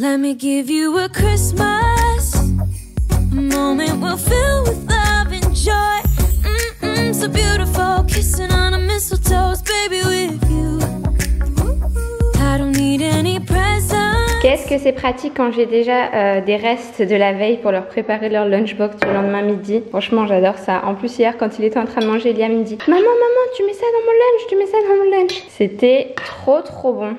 Let me give you a Christmas, a moment we'll fill with love and joy. So beautiful, kissing on a mistletoe, baby with you. I don't need any presents. Qu'est-ce que c'est pratique quand j'ai déjà des restes de la veille pour leur préparer leur lunchbox du lendemain midi. Franchement, j'adore ça. En plus, hier, quand il était en train de manger, Liam me dit « Maman, tu mets ça dans mon lunch, tu mets ça dans mon lunch ». C'était trop bon.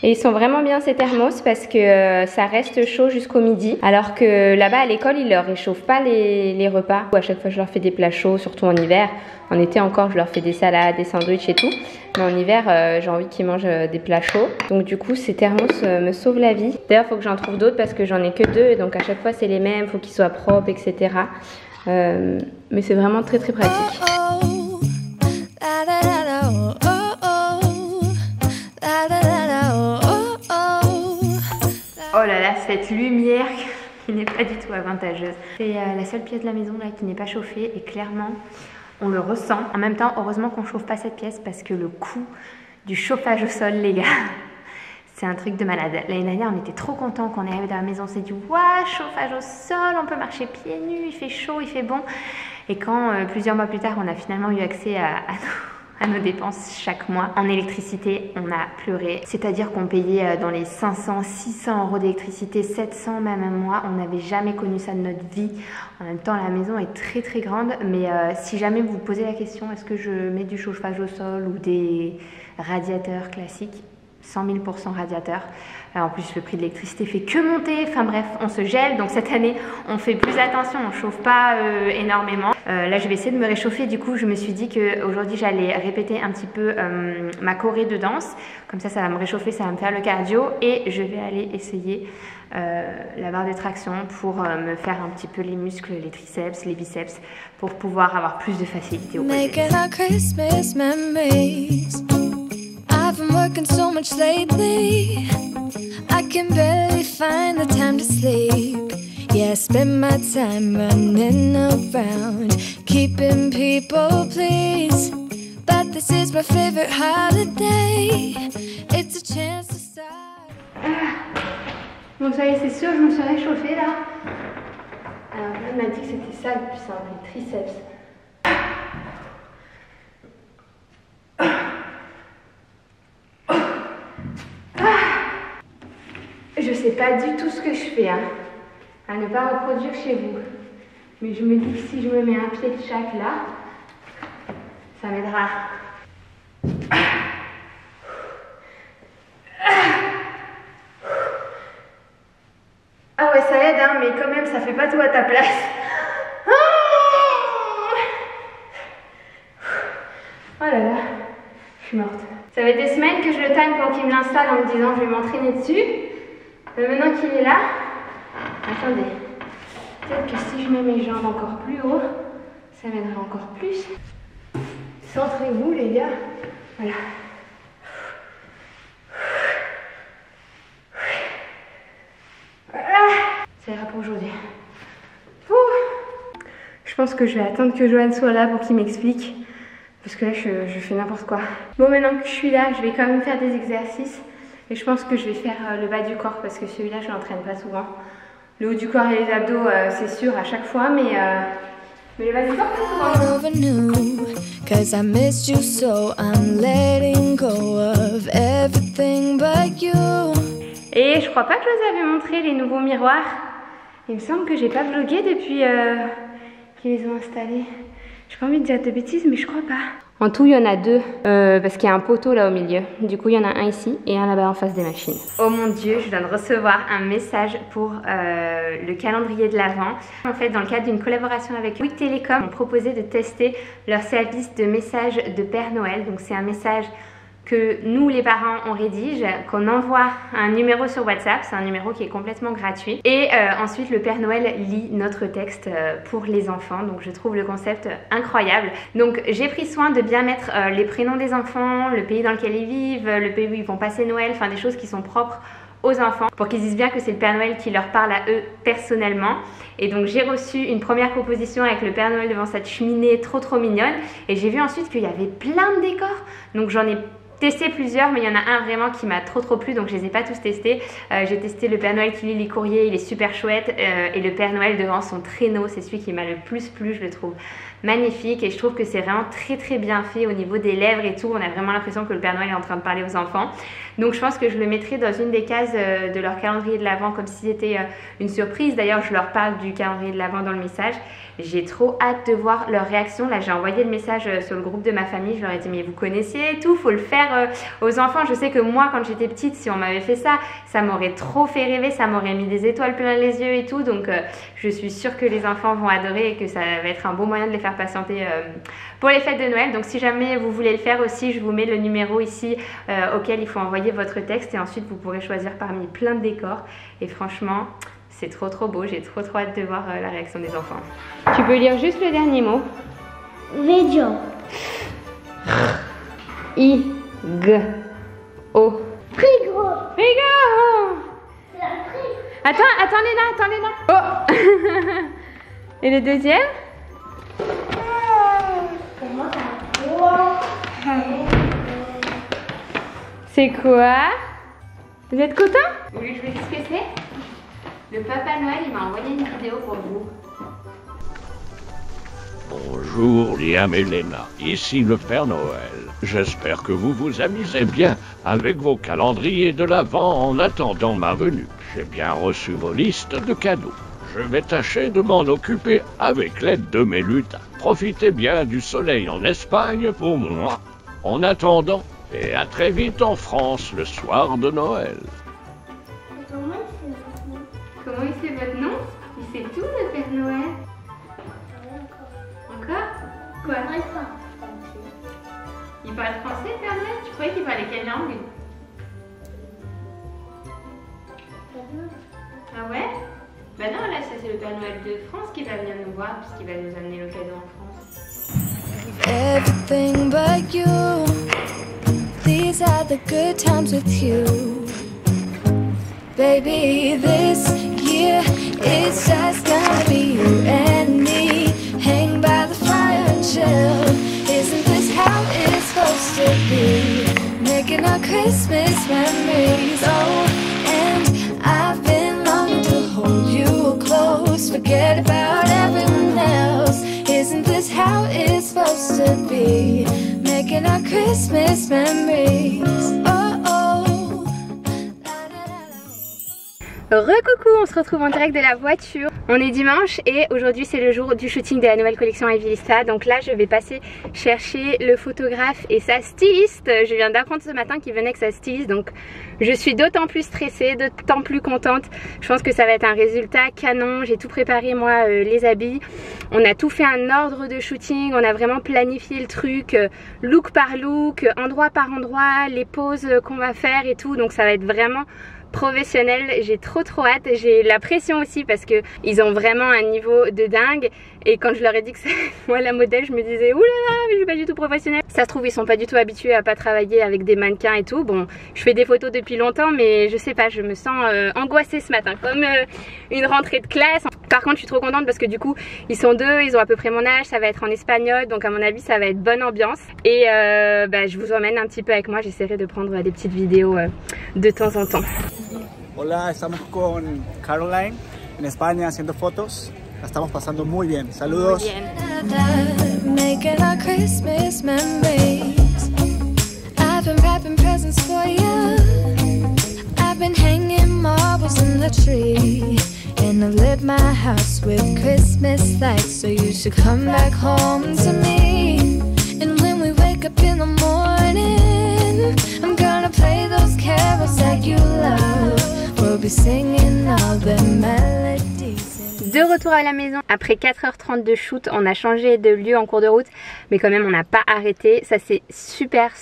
Et ils sont vraiment bien ces thermos parce que ça reste chaud jusqu'au midi. Alors que là-bas à l'école, ils leur réchauffent pas les repas. À chaque fois, je leur fais des plats chauds, surtout en hiver. En été encore, je leur fais des salades, des sandwichs et tout. Mais en hiver, j'ai envie qu'ils mangent des plats chauds. Donc du coup, ces thermos me sauvent la vie. D'ailleurs, il faut que j'en trouve d'autres parce que j'en ai que 2. Et donc à chaque fois, c'est les mêmes. Il faut qu'ils soient propres, etc. Mais c'est vraiment très pratique. Oh là là, cette lumière qui n'est pas du tout avantageuse. C'est la seule pièce de la maison là qui n'est pas chauffée et clairement on le ressent. En même temps, heureusement qu'on ne chauffe pas cette pièce parce que le coût du chauffage au sol, les gars, c'est un truc de malade. L'année dernière, on était trop contents quand on est arrivé dans la maison. On s'est dit, waouh, chauffage au sol, on peut marcher pieds nus, il fait chaud, il fait bon. Et quand plusieurs mois plus tard, on a finalement eu accès à nos dépenses chaque mois. En électricité, on a pleuré. C'est-à-dire qu'on payait dans les 500, 600 € d'électricité, 700 même un mois. On n'avait jamais connu ça de notre vie. En même temps, la maison est très grande. Mais si jamais vous vous posez la question, est-ce que je mets du chauffage au sol ou des radiateurs classiques ? 100 000 % radiateur. En plus, le prix de l'électricité fait que monter. Enfin bref, on se gèle. Donc cette année, on fait plus attention. On ne chauffe pas énormément. Là, je vais essayer de me réchauffer. Du coup, je me suis dit qu'aujourd'hui, j'allais répéter un petit peu ma choré de danse. Comme ça va me réchauffer, ça va me faire le cardio. Et je vais aller essayer la barre de traction pour me faire un petit peu les muscles, les triceps, les biceps, pour pouvoir avoir plus de facilité au quotidien. I've been working so much lately, I can barely find the time to sleep. Yeah, I spend my time running around, keeping people pleased. But this is my favorite holiday, it's a chance to start. Bon, ça y est, c'est sûr, je me suis réchauffée là. Alors, elle m'a dit que c'était ça le plus simple, les triceps. Je sais pas du tout ce que je fais, hein, à ne pas reproduire chez vous. Mais je me dis que si je me mets un pied de chaque là, ça m'aidera. Ah ouais, ça aide, hein, mais quand même, ça fait pas tout à ta place. Oh là là, je suis morte. Ça fait des semaines que je le tanne pour qu'il me l'installe en me disant je vais m'entraîner dessus. Mais maintenant qu'il est là, attendez, peut-être que si je mets mes jambes encore plus haut, ça m'aidera encore plus. Centrez-vous les gars, voilà. Ça ira pour aujourd'hui. Je pense que je vais attendre que Johan soit là pour qu'il m'explique. Parce que là, je fais n'importe quoi. Bon, maintenant que je suis là, je vais quand même faire des exercices. Et je pense que je vais faire le bas du corps parce que celui-là, je l'entraîne pas souvent. Le haut du corps et les abdos, c'est sûr à chaque fois, mais le bas du corps, pas souvent. Et je crois pas que je vous avais montré les nouveaux miroirs. Il me semble que j'ai pas vlogué depuis qu'ils les ont installés. J'ai pas envie de dire de bêtises, mais je crois pas. En tout, il y en a 2, parce qu'il y a un poteau là au milieu. Du coup, il y en a un ici et un là-bas en face des machines. Oh mon Dieu, je viens de recevoir un message pour le calendrier de l'Avent. En fait, dans le cadre d'une collaboration avec Bouygues Télécom, on proposait de tester leur service de message de Père Noël. Donc, c'est un message que nous les parents on rédige, qu'on envoie un numéro sur WhatsApp, c'est un numéro qui est complètement gratuit, et ensuite le Père Noël lit notre texte pour les enfants. Donc je trouve le concept incroyable. Donc j'ai pris soin de bien mettre les prénoms des enfants, le pays dans lequel ils vivent, le pays où ils vont passer Noël, enfin des choses qui sont propres aux enfants pour qu'ils disent bien que c'est le Père Noël qui leur parle à eux personnellement. Et donc j'ai reçu une première proposition avec le Père Noël devant cette cheminée trop mignonne, et j'ai vu ensuite qu'il y avait plein de décors, donc j'en ai testé plusieurs, mais il y en a un vraiment qui m'a trop plu, donc je les ai pas tous testés. J'ai testé le Père Noël qui lit les courriers, il est super chouette, et le Père Noël devant son traîneau, c'est celui qui m'a le plus plu, je le trouve magnifique, et je trouve que c'est vraiment très bien fait au niveau des lèvres et tout. On a vraiment l'impression que le Père Noël est en train de parler aux enfants, donc je pense que je le mettrai dans une des cases de leur calendrier de l'Avent, comme si c'était une surprise. D'ailleurs, je leur parle du calendrier de l'Avent dans le message. J'ai trop hâte de voir leur réaction. Là, j'ai envoyé le message sur le groupe de ma famille, je leur ai dit mais vous connaissiez et tout, faut le faire aux enfants. Je sais que moi, quand j'étais petite, si on m'avait fait ça, ça m'aurait trop fait rêver, ça m'aurait mis des étoiles plein les yeux et tout, donc je suis sûre que les enfants vont adorer et que ça va être un bon moyen de les faire patienter pour les fêtes de Noël. Donc si jamais vous voulez le faire aussi, je vous mets le numéro ici auquel il faut envoyer votre texte, et ensuite vous pourrez choisir parmi plein de décors, et franchement c'est trop beau, j'ai trop hâte de voir la réaction des enfants. Tu peux lire juste le dernier mot. Video. I-G-O. Frigo. Frigo. Attends Léna. Oh. Et le deuxième? C'est quoi? Vous êtes contents? Vous voulez que je vous dise ce que c'est? Le Papa Noël, il m'a envoyé une vidéo pour vous. Bonjour Liam et Léna, ici le Père Noël. J'espère que vous vous amusez bien avec vos calendriers de l'Avent en attendant ma venue. J'ai bien reçu vos listes de cadeaux. Je vais tâcher de m'en occuper avec l'aide de mes lutins. Profitez bien du soleil en Espagne pour moi. En attendant, et à très vite en France le soir de Noël. Comment il sait votre nom? Il sait tout, le Père Noël. Encore? Quoi? Il parle français, Père Noël? Tu croyais qu'il parlait quelle langue? Ah ouais? Bah non, là, ça c'est le Père Noël de France qui va venir nous voir, puisqu'il va nous amener le cadeau en France. Everything but you. These are the good times with you. Baby, this year it's just gonna be you and me. Hang by the fire and chill. Isn't this how it's supposed to be? Making our Christmas memories. Oh, and I've been longing to hold you close. Forget about everyone else. Isn't this how it's supposed to be? Making our Christmas memories. Oh, oh. Recoucou, on se retrouve en direct de la voiture. On est dimanche et aujourd'hui c'est le jour du shooting de la nouvelle collection Evilista. Donc là je vais passer chercher le photographe et sa styliste. Je viens d'apprendre ce matin qu'il venait avec sa styliste, donc je suis d'autant plus stressée, d'autant plus contente. Je pense que ça va être un résultat canon. J'ai tout préparé moi, les habits. On a tout fait un ordre de shooting, on a vraiment planifié le truc, look par look, endroit par endroit, les poses qu'on va faire et tout. Donc ça va être vraiment professionnel. J'ai trop hâte. J'ai la pression aussi parce que ils ont vraiment un niveau de dingue, et quand je leur ai dit que c'est moi la modèle, je me disais oulala, mais je suis pas du tout professionnelle. Ça se trouve ils sont pas du tout habitués à pas travailler avec des mannequins et tout. Bon, je fais des photos depuis longtemps, mais je sais pas, je me sens angoissée ce matin, comme une rentrée de classe. Par contre je suis trop contente parce que du coup ils sont deux, ils ont à peu près mon âge, ça va être en espagnol, donc à mon avis ça va être bonne ambiance. Et je vous emmène un petit peu avec moi, j'essaierai de prendre des petites vidéos de temps en temps. Hola, estamos con Caroline en España haciendo fotos. La estamos pasando muy bien. Saludos. Muy bien. Making our Christmas memories. I've been wrapping presents for you. I've been hanging marbles in the tree. And I've lit my house with Christmas lights. So you should come back home to me. And when we wake up in the morning, I'm gonna play those carols that you love. We'll be singing all the melodies. De retour à la maison après 4h30 de shoot. On a changé de lieu en cours de route, mais quand même on n'a pas arrêté. Ça s'est super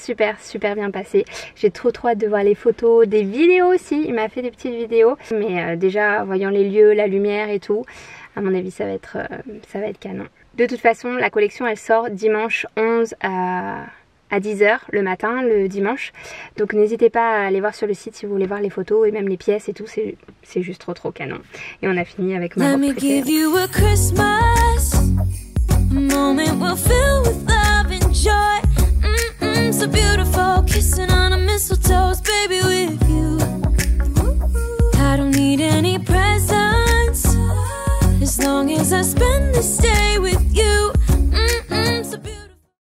bien passé. J'ai trop hâte de voir les photos, des vidéos aussi. Il m'a fait des petites vidéos, mais déjà voyant les lieux, la lumière et tout, à mon avis ça va être canon. De toute façon la collection elle sort dimanche 11 à 10h le matin, le dimanche. Donc n'hésitez pas à aller voir sur le site si vous voulez voir les photos et même les pièces et tout. C'est juste trop canon. Et on a fini avec ma robe préférée. So beautiful, kissing mistletoes, baby, with you. I don't need any presents as long as I spend this day with you.